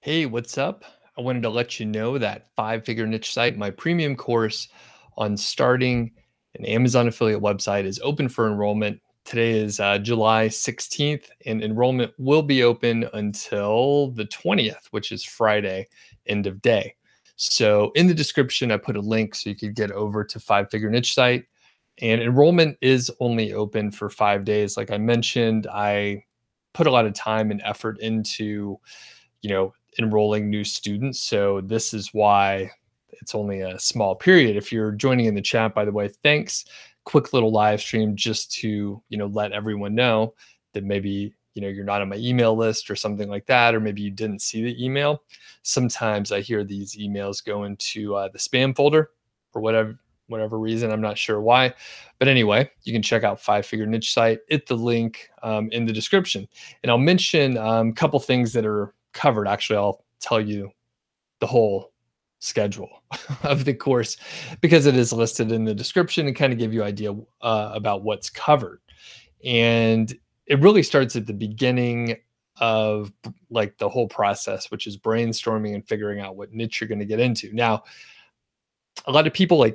Hey, what's up? I wanted to let you know that Five Figure Niche Site, my premium course on starting an Amazon affiliate website, is open for enrollment. Today is July 16th, and enrollment will be open until the 20th, which is Friday, end of day. So, in the description, I put a link so you could get over to Five Figure Niche Site. And enrollment is only open for 5 days. Like I mentioned, I put a lot of time and effort into enrolling new students. So this is why it's only a small period. If you're joining in the chat, by the way, thanks. Quick little live stream just to, let everyone know that maybe, you're not on my email list or something like that, or maybe you didn't see the email. Sometimes I hear these emails go into the spam folder for whatever reason. I'm not sure why. But anyway, you can check out Five Figure Niche Site at the link in the description. And I'll mention a couple things that are covered. Actually, I'll tell you the whole schedule of the course because it is listed in the description and kind of give you idea about what's covered. And it really starts at the beginning of like the whole process, which is brainstorming and figuring out what niche you're going to get into. Now, a lot of people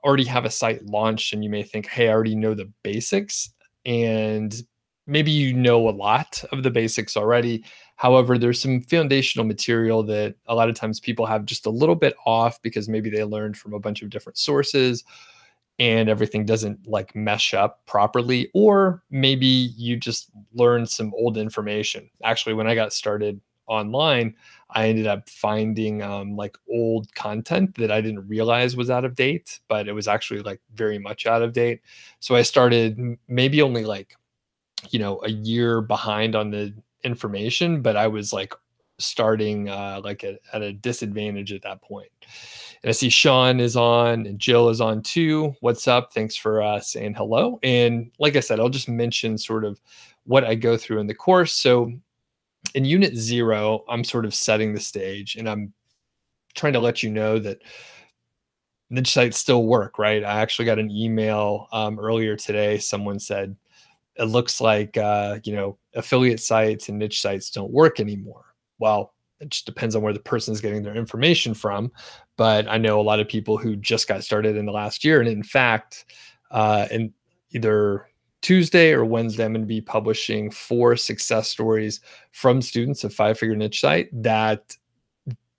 already have a site launched and you may think, hey, I already know the basics. And maybe you know a lot of the basics already. However, there's some foundational material that a lot of times people have just a little bit off because maybe they learned from a bunch of different sources and everything doesn't like mesh up properly, or maybe you just learned some old information. Actually, when I got started online, I ended up finding like old content that I didn't realize was out of date, but it was actually like very much out of date. So I started maybe only like a year behind on the information, but I was like starting at a disadvantage at that point. And I see Sean is on and Jill is on too. What's up? Thanks for saying hello. And like I said, I'll just mention sort of what I go through in the course. So in unit 0, I'm sort of setting the stage and I'm trying to let you know that niche sites still work, right? I actually got an email earlier today. Someone said, it looks like affiliate sites and niche sites don't work anymore. Well, it just depends on where the person is getting their information from. But I know a lot of people who just got started in the last year. And in fact, in either Tuesday or Wednesday, I'm going to be publishing 4 success stories from students of Five Figure Niche Site that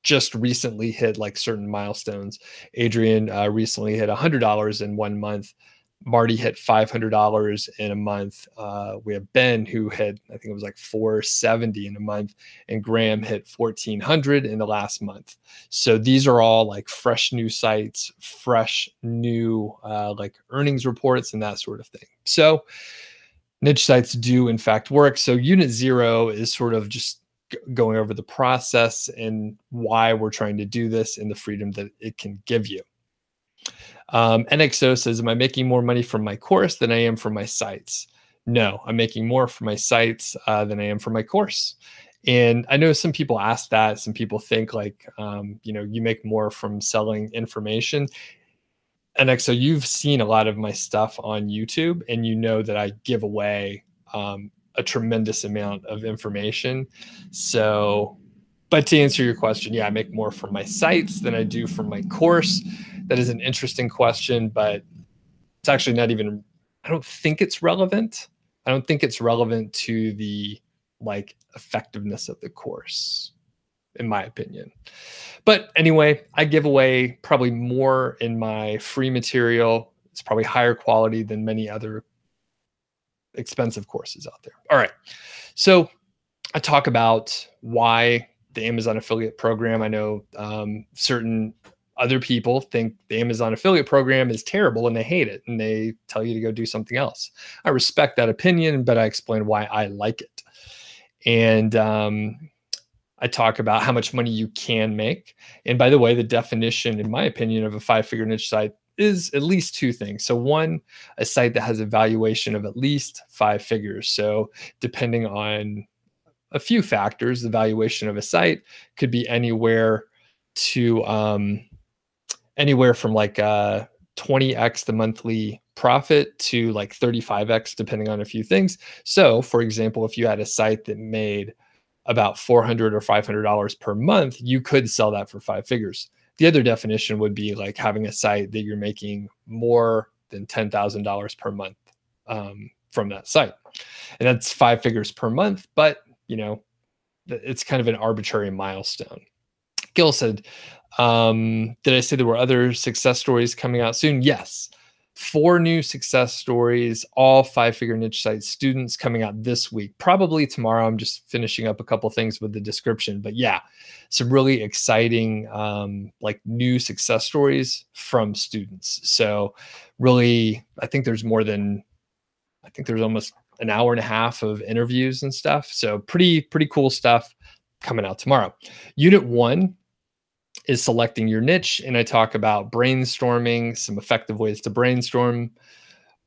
just recently hit like certain milestones. Adrian recently hit $100 in 1 month. Marty hit $500 in a month. We have Ben who hit, I think it was like 470 in a month, and Graham hit 1400 in the last month. So these are all like fresh new sites, fresh new like earnings reports and that sort of thing. So niche sites do in fact work. So unit 0 is sort of just going over the process and why we're trying to do this and the freedom that it can give you. NXO says, am I making more money from my course than I am from my sites? No, I'm making more from my sites than I am from my course. And I know some people ask that. Some people think like, you make more from selling information. NXO, you've seen a lot of my stuff on YouTube, and you know that I give away a tremendous amount of information. So, but to answer your question, yeah, I make more from my sites than I do from my course. That is an interesting question, but it's actually not even, I don't think it's relevant. I don't think it's relevant to the like effectiveness of the course, in my opinion. But anyway, I give away probably more in my free material. It's probably higher quality than many other expensive courses out there. All right. So I talk about why the Amazon affiliate program. I know certain other people think the Amazon affiliate program is terrible and they hate it and they tell you to go do something else. I respect that opinion, but I explain why I like it. And I talk about how much money you can make. And by the way, the definition, in my opinion, of a 5-figure niche site is at least 2 things. So one, a site that has a valuation of at least 5 figures. So depending on a few factors, the valuation of a site could be anywhere to anywhere from like 20x the monthly profit to like 35x, depending on a few things. So for example, if you had a site that made about $400 or $500 per month, you could sell that for five figures. The other definition would be like having a site that you're making more than $10,000 per month from that site. And that's five figures per month, but it's kind of an arbitrary milestone. Gil said, did I say there were other success stories coming out soon? Yes. 4 new success stories, all five-figure niche site students coming out this week. Probably tomorrow. I'm just finishing up a couple things with the description. But yeah, some really exciting like new success stories from students. So really, I think there's almost an hour and a half of interviews and stuff. So pretty cool stuff coming out tomorrow. Unit 1 is selecting your niche. And I talk about brainstorming, some effective ways to brainstorm,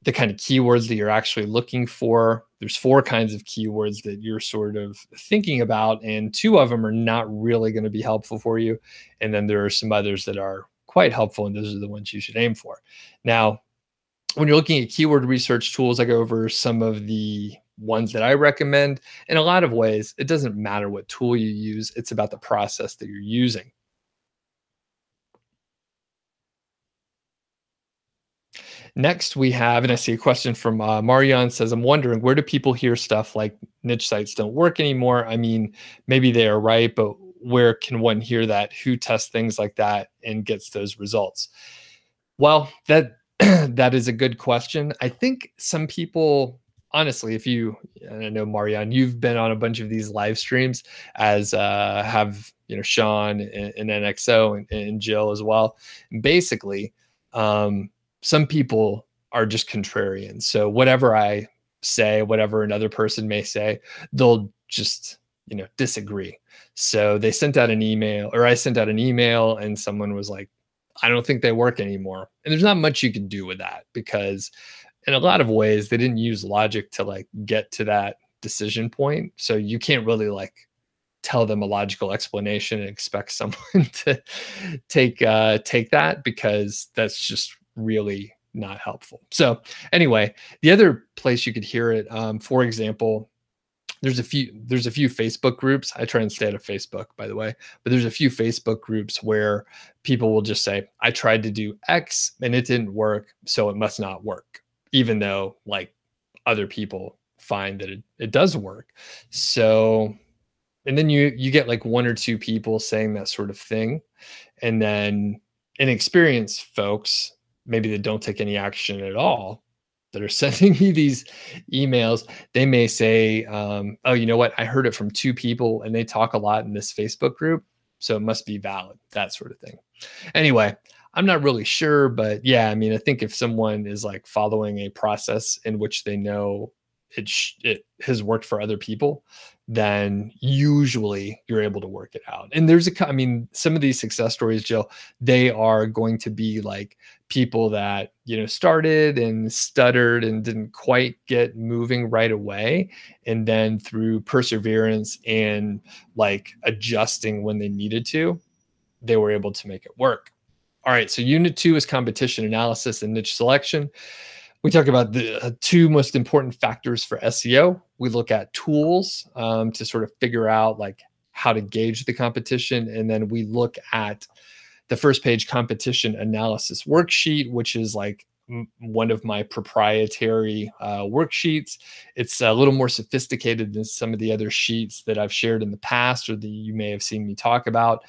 the kind of keywords that you're actually looking for. There's 4 kinds of keywords that you're sort of thinking about, and 2 of them are not really going to be helpful for you. And then there are some others that are quite helpful, and those are the ones you should aim for. Now, when you're looking at keyword research tools, I go over some of the ones that I recommend. In a lot of ways, it doesn't matter what tool you use. It's about the process that you're using. Next, we have, and I see a question from Marion says, I'm wondering, where do people hear stuff like niche sites don't work anymore? I mean, maybe they are right, but where can one hear that? Who tests things like that and gets those results? Well, that is a good question. I think some people, honestly, and I know Marianne, you've been on a bunch of these live streams, as have Sean and NXO and Jill as well. Basically, some people are just contrarian. So whatever I say, whatever another person may say, they'll just disagree. So they sent out an email, or I sent out an email, and someone was like, I don't think they work anymore. And there's not much you can do with that, because in a lot of ways, they didn't use logic to like get to that decision point. So you can't really like tell them a logical explanation and expect someone to take that, because that's just really not helpful. So anyway, the other place you could hear it, for example, there's a few Facebook groups. I try and stay out of Facebook, by the way, but there's a few Facebook groups where people will just say, I tried to do X and it didn't work, so it must not work, even though like other people find that it does work. So, and then you get like 1 or 2 people saying that sort of thing. And then inexperienced folks, maybe that don't take any action at all, that are sending me these emails, they may say, oh, you know what? I heard it from 2 people and they talk a lot in this Facebook group, so it must be valid, that sort of thing. Anyway, I'm not really sure, but yeah, I mean, I think if someone is like following a process in which they know it has worked for other people, then usually you're able to work it out. And some of these success stories, Jill, they are going to be like people that, started and stuttered and didn't quite get moving right away. And then through perseverance and like adjusting when they needed to, they were able to make it work. All right. So unit 2 is competition analysis and niche selection. We talk about the 2 most important factors for SEO. We look at tools to sort of figure out like how to gauge the competition. And then we look at the first page competition analysis worksheet, which is like one of my proprietary worksheets. It's a little more sophisticated than some of the other sheets that I've shared in the past or that you may have seen me talk about.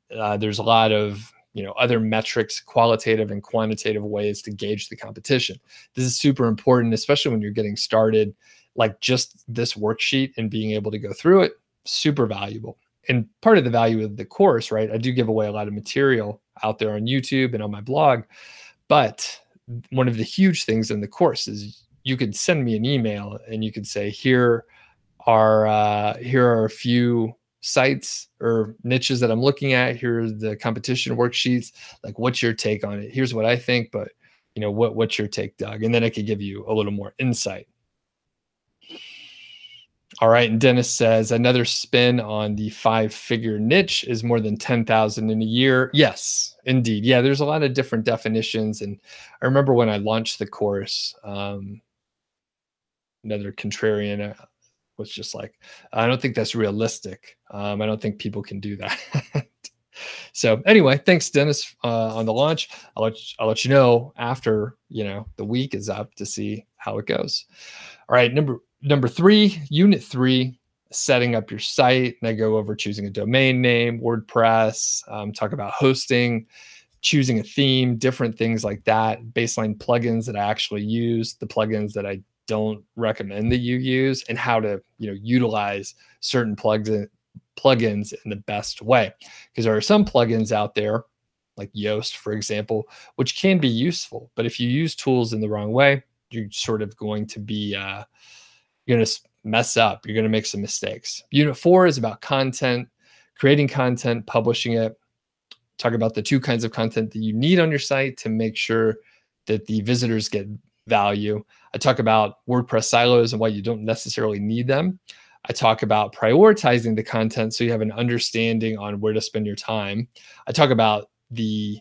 There's a lot of other metrics, qualitative and quantitative ways to gauge the competition. This is super important, especially when you're getting started. Like just this worksheet and being able to go through it, super valuable. And part of the value of the course, right? I do give away a lot of material out there on YouTube and on my blog. But one of the huge things in the course is you could send me an email and you could say, here are a few sites or niches that I'm looking at. Here's the competition worksheets. Like, what's your take on it? Here's what I think, but what's your take, Doug? And then I could give you a little more insight. All right. And Dennis says another spin on the 5-figure niche is more than 10,000 in a year. Yes, indeed. Yeah, there's a lot of different definitions. And I remember when I launched the course, another contrarian was just like, I don't think that's realistic. I don't think people can do that. So anyway, thanks, Dennis, on the launch. I'll let you know after the week is up to see how it goes. All right, number three, unit three, setting up your site. And I go over choosing a domain name, WordPress, talk about hosting, choosing a theme, different things like that, baseline plugins that I actually use, the plugins that I don't recommend that you use, and how to utilize certain plugins in the best way. Because there are some plugins out there, like Yoast, for example, which can be useful. But if you use tools in the wrong way, you're sort of going to be, you're going to mess up. You're going to make some mistakes. Unit 4 is about content, creating content, publishing it. Talk about the two kinds of content that you need on your site to make sure that the visitors get value. I talk about WordPress silos and why you don't necessarily need them. I talk about prioritizing the content so you have an understanding on where to spend your time. I talk about the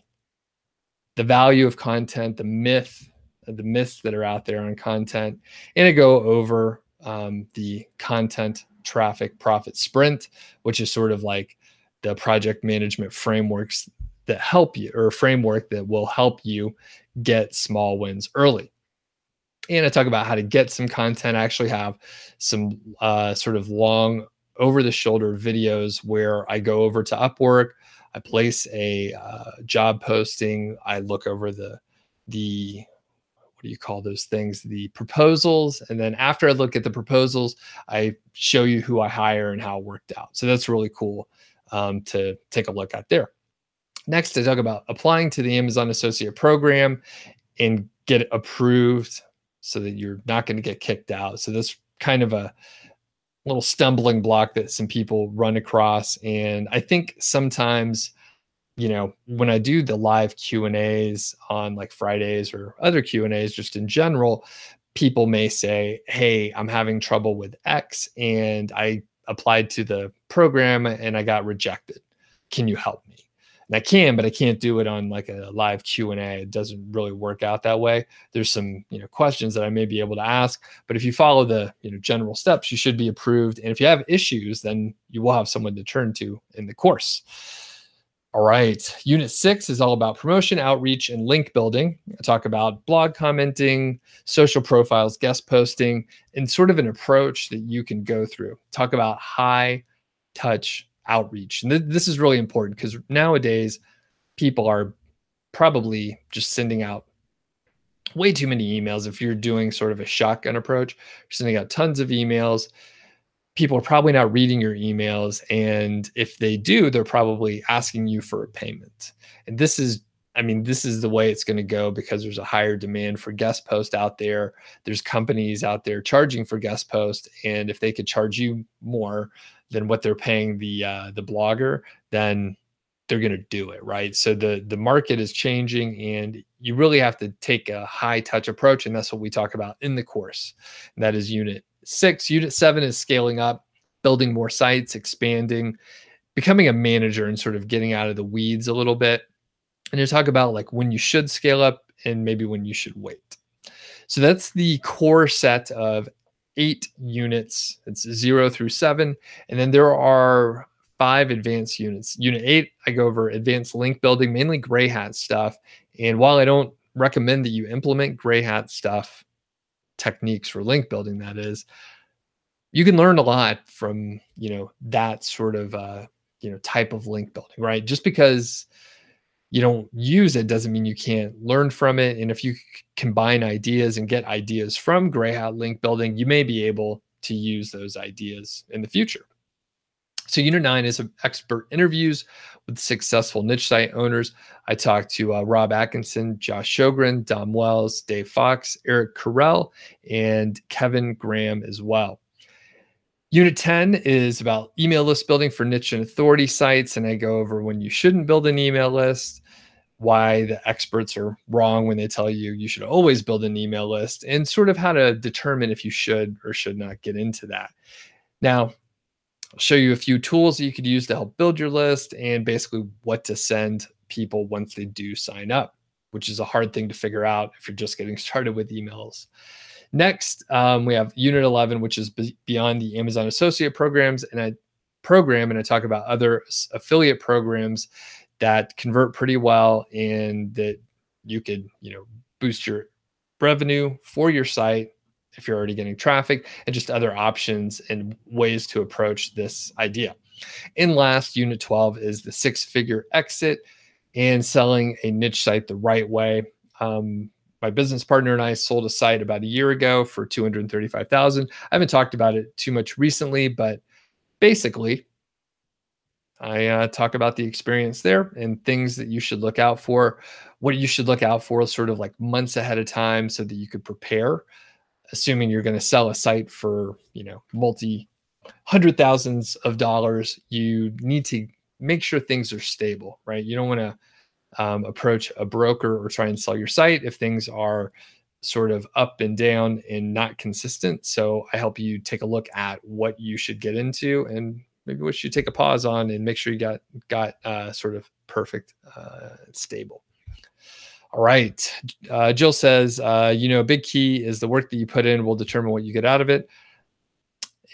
value of content, the myths that are out there on content, and I go over the content traffic profit sprint, which is sort of like the project management frameworks that help you, or a framework that will help you get small wins early. And I talk about how to get some content. I actually have some sort of long over-the-shoulder videos where I go over to Upwork, I place a job posting, I look over the what do you call those things? The proposals. And then after I look at the proposals, I show you who I hire and how it worked out. So that's really cool to take a look at there. Next, I talk about applying to the Amazon Associate Program and get approved so that you're not going to get kicked out. So that's kind of a little stumbling block that some people run across. And I think sometimes, when I do the live Q&As on like Fridays or other Q&As just in general, people may say, hey, I'm having trouble with X and I applied to the program and I got rejected. Can you help me? And I can, but I can't do it on like a live Q&A. It doesn't really work out that way. There's some, questions that I may be able to ask, but if you follow the, general steps, you should be approved. And if you have issues, then you will have someone to turn to in the course. All right. Unit 6 is all about promotion, outreach, and link building. I talk about blog commenting, social profiles, guest posting, and sort of an approach that you can go through. Talk about high touch outreach. And this is really important because nowadays people are probably just sending out way too many emails. If you're doing sort of a shotgun approach, you're sending out tons of emails. People are probably not reading your emails. And if they do, they're probably asking you for a payment. And this is the way it's going to go because there's a higher demand for guest post out there. There's companies out there charging for guest post. And if they could charge you more than what they're paying the blogger, then they're going to do it, right? So the market is changing and you really have to take a high touch approach. And that's what we talk about in the course. And that is Unit 6. Unit 7 is scaling up, building more sites, expanding, becoming a manager and sort of getting out of the weeds a little bit. And you talk about like when you should scale up and maybe when you should wait. So that's the core set of 8 units. It's 0 through 7. And then there are 5 advanced units. Unit 8, I go over advanced link building, mainly gray hat stuff. And while I don't recommend that you implement gray hat stuff, techniques for link building, that is, you can learn a lot from, that sort of, type of link building, right? Just because you don't use it doesn't mean you can't learn from it. And if you combine ideas and get ideas from gray hat link building, you may be able to use those ideas in the future. So Unit 9 is expert interviews with successful niche site owners. I talked to Rob Atkinson, Josh Shogren, Dom Wells, Dave Fox, Eric Carell, and Kevin Graham as well. Unit 10 is about email list building for niche and authority sites. And I go over when you shouldn't build an email list, why the experts are wrong when they tell you you should always build an email list, and sort of how to determine if you should or should not get into that. Now, I'll show you a few tools that you could use to help build your list and basically what to send people once they do sign up, which is a hard thing to figure out if you're just getting started with emails. Next, we have Unit 11, which is beyond the Amazon Associate programs, and I talk about other affiliate programs that convert pretty well and that you could, boost your revenue for your site if you're already getting traffic, and just other options and ways to approach this idea. And last, Unit 12 is the six-figure exit and selling a niche site the right way. My business partner and I sold a site about a year ago for 235,000. I haven't talked about it too much recently, but basically, I talk about the experience there and things that you should look out for. What you should look out for, sort of like months ahead of time, so that you could prepare. Assuming you're going to sell a site for multi hundred thousands of dollars, you need to make sure things are stable, right? You don't want to approach a broker or try and sell your site if things are sort of up and down and not consistent. So I help you take a look at what you should get into and maybe what you take a pause on and make sure you got sort of perfect, stable. All right. Jill says, a big key is the work that you put in will determine what you get out of it.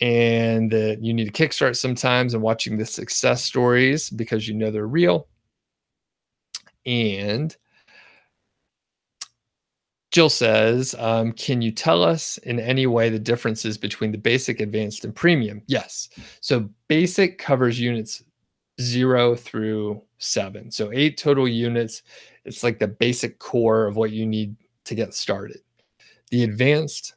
And that you need to kickstart sometimes and watching the success stories because they're real. And Jill says, can you tell us in any way the differences between the basic, advanced, and premium? Yes. So basic covers units 0 through 7. So 8 total units. It's like the basic core of what you need to get started. The advanced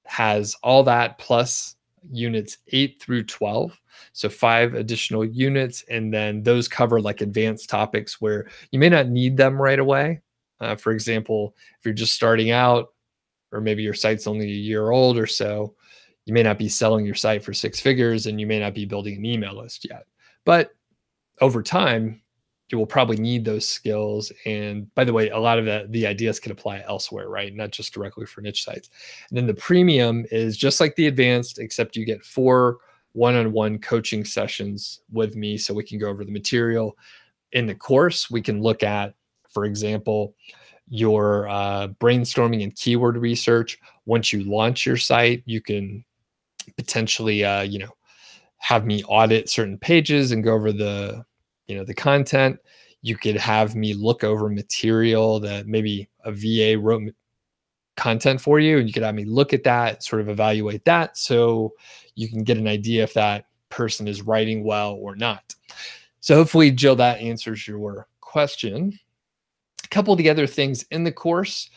has all that plus units 8 through 12. So 5 additional units. And then those cover like advanced topics where you may not need them right away. For example, if you're just starting out, or maybe your site's only a year old or so, you may not be selling your site for 6 figures and you may not be building an email list yet. But over time, you will probably need those skills. And by the way, a lot of the ideas can apply elsewhere, right? Not just directly for niche sites. And then the premium is just like the advanced, except you get 4 one-on-one coaching sessions with me. So we can go over the material in the course. We can look at, for example, your brainstorming and keyword research. Once you launch your site, you can potentially, have me audit certain pages and go over the content. You could have me look over material that maybe a VA wrote content for you, and you could have me look at that, sort of evaluate that, so you can get an idea if that person is writing well or not. So hopefully, Jill, that answers your question. A couple of the other things in the course: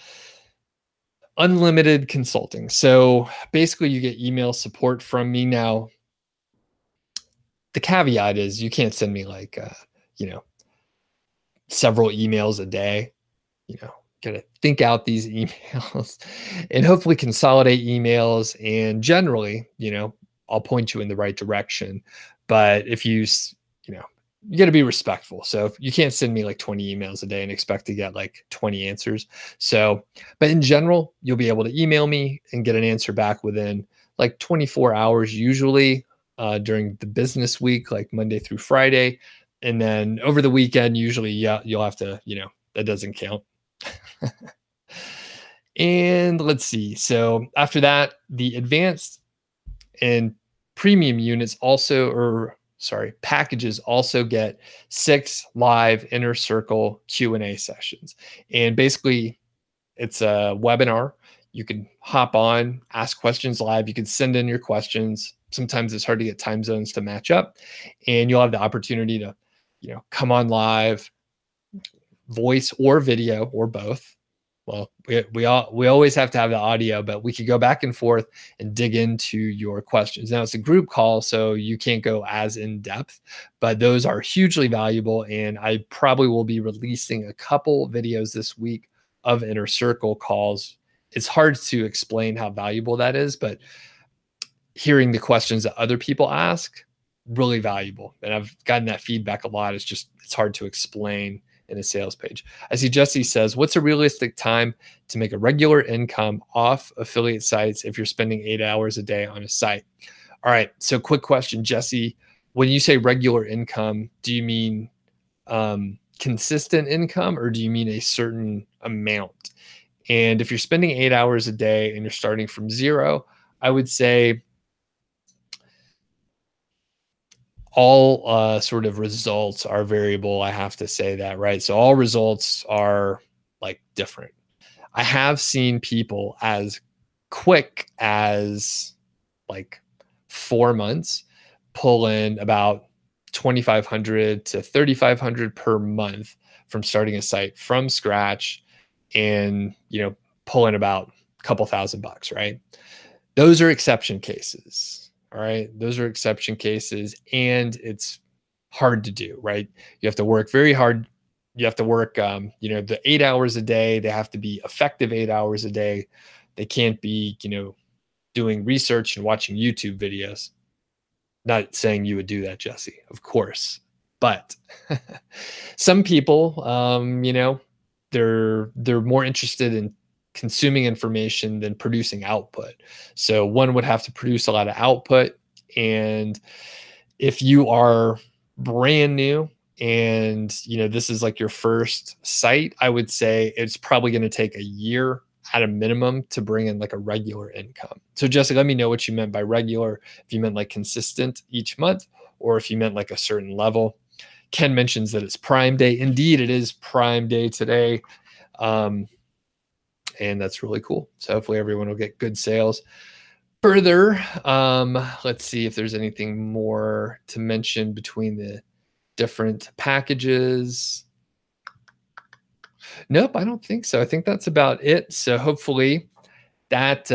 unlimited consulting. So basically, you get email support from me. Now, the caveat is you can't send me like several emails a day. Gotta think out these emails and hopefully consolidate emails. And generally, I'll point you in the right direction. But if you got to be respectful. So if you can't send me like 20 emails a day and expect to get like 20 answers. So, but in general, you'll be able to email me and get an answer back within like 24 hours, usually during the business week, like Monday through Friday. And then over the weekend, usually, you'll have to, that doesn't count. And let's see. So after that, the advanced and premium units packages also get 6 live inner circle Q&A sessions. And basically it's a webinar. You can hop on, ask questions live. You can send in your questions. Sometimes it's hard to get time zones to match up, and you'll have the opportunity to, come on live, voice or video or both. Well, we always have to have the audio, but we could go back and forth and dig into your questions. Now it's a group call, so you can't go as in depth, but those are hugely valuable. And I probably will be releasing a couple videos this week of inner circle calls. It's hard to explain how valuable that is, but hearing the questions that other people ask, really valuable. And I've gotten that feedback a lot. It's hard to explain in a sales page. I see Jesse says, what's a realistic time to make a regular income off affiliate sites if you're spending 8 hours a day on a site? All right. So quick question, Jesse, when you say regular income, do you mean consistent income, or do you mean a certain amount? And if you're spending 8 hours a day and you're starting from zero, I would say all sort of results are variable. I have to say that, right? So all results are like different. I have seen people as quick as like 4 months pull in about 2,500 to 3,500 per month from starting a site from scratch, and pull in about a couple $1,000, right? Those are exception cases. All right. Those are exception cases. And it's hard to do, right? You have to work very hard. You have to work, the 8 hours a day. They have to be effective 8 hours a day. They can't be, doing research and watching YouTube videos. Not saying you would do that, Jesse, of course. But some people, they're more interested in consuming information than producing output. So one would have to produce a lot of output. And if you are brand new and this is like your first site, I would say it's probably going to take a year at a minimum to bring in like a regular income. So Jessica, let me know what you meant by regular, if you meant like consistent each month, or if you meant like a certain level. Ken mentions that it's Prime Day. Indeed, it is Prime Day today. And that's really cool. So hopefully everyone will get good sales. Further, let's see if there's anything more to mention between the different packages. Nope, I don't think so. I think that's about it. So hopefully that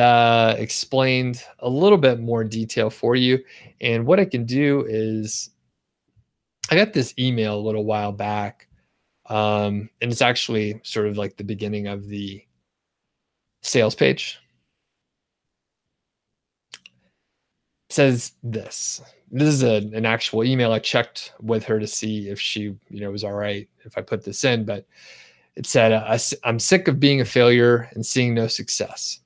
explained a little bit more detail for you. And what I can do is, I got this email a little while back, and it's actually sort of like the beginning of the sales page. It says this. This is an actual email. I checked with her to see if she, was all right if I put this in, but it said, I'm sick of being a failure and seeing no success.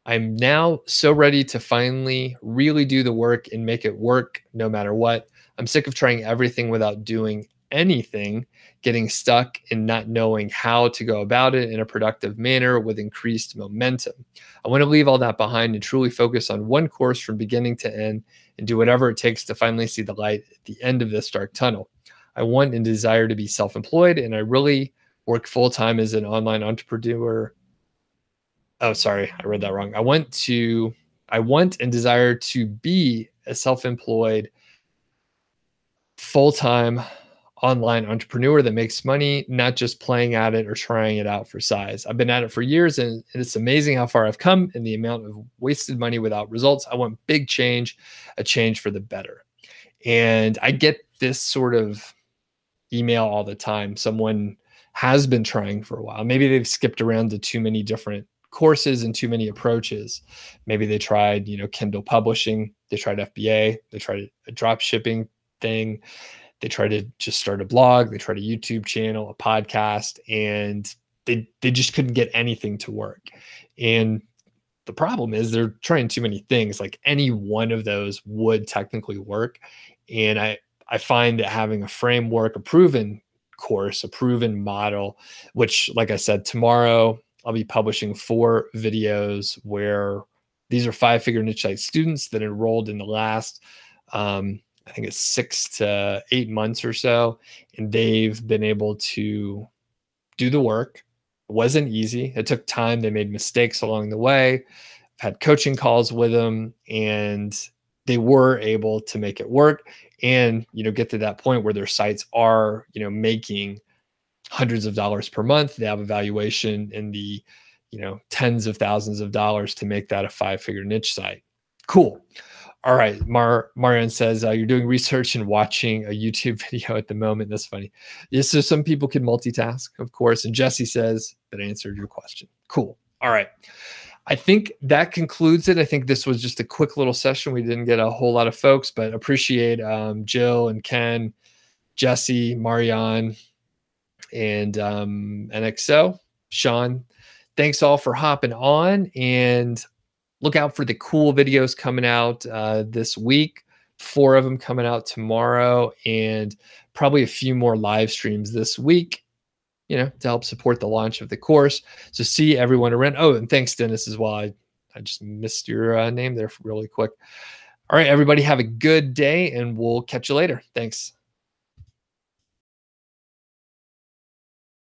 I'm now so ready to finally really do the work and make it work no matter what. I'm sick of trying everything without doing anything, getting stuck and not knowing how to go about it in a productive manner with increased momentum. I want to leave all that behind and truly focus on one course from beginning to end and do whatever it takes to finally see the light at the end of this dark tunnel. I want and desire to be self-employed, and I really work full-time as an online entrepreneur. Oh, sorry, I read that wrong. I want and desire to be a self-employed, full-time online entrepreneur that makes money, not just playing at it or trying it out for size. I've been at it for years, and it's amazing how far I've come and the amount of wasted money without results. I want big change, a change for the better. And I get this sort of email all the time. Someone has been trying for a while. Maybe they've skipped around to too many different courses and too many approaches. Maybe they tried, Kindle publishing, they tried FBA, they tried a drop shipping thing, they tried to just start a blog, they tried a YouTube channel, a podcast, and they just couldn't get anything to work. And the problem is they're trying too many things. Like any one of those would technically work. And I find that having a framework, a proven course, a proven model, which, like I said, tomorrow I'll be publishing 4 videos where these are 5-figure niche site students that enrolled in the last, I think it's 6 to 8 months or so, and they've been able to do the work. It wasn't easy. It took time. They made mistakes along the way. I've had coaching calls with them, and they were able to make it work and, get to that point where their sites are, making hundreds of dollars per month. They have a valuation in the, tens of thousands of dollars to make that a 5-figure niche site. Cool. All right. Marianne says, you're doing research and watching a YouTube video at the moment. That's funny. Yeah, so some people can multitask, of course. And Jesse says that answered your question. Cool. All right. I think that concludes it. I think this was just a quick little session. We didn't get a whole lot of folks, but appreciate Jill and Ken, Jesse, Marianne, and NXO. Sean, thanks all for hopping on, and look out for the cool videos coming out this week. 4 of them coming out tomorrow, and probably a few more live streams this week. to help support the launch of the course. So see everyone around. Oh, and thanks, Dennis, as well. I just missed your name there really quick. All right, everybody, have a good day, and we'll catch you later. Thanks.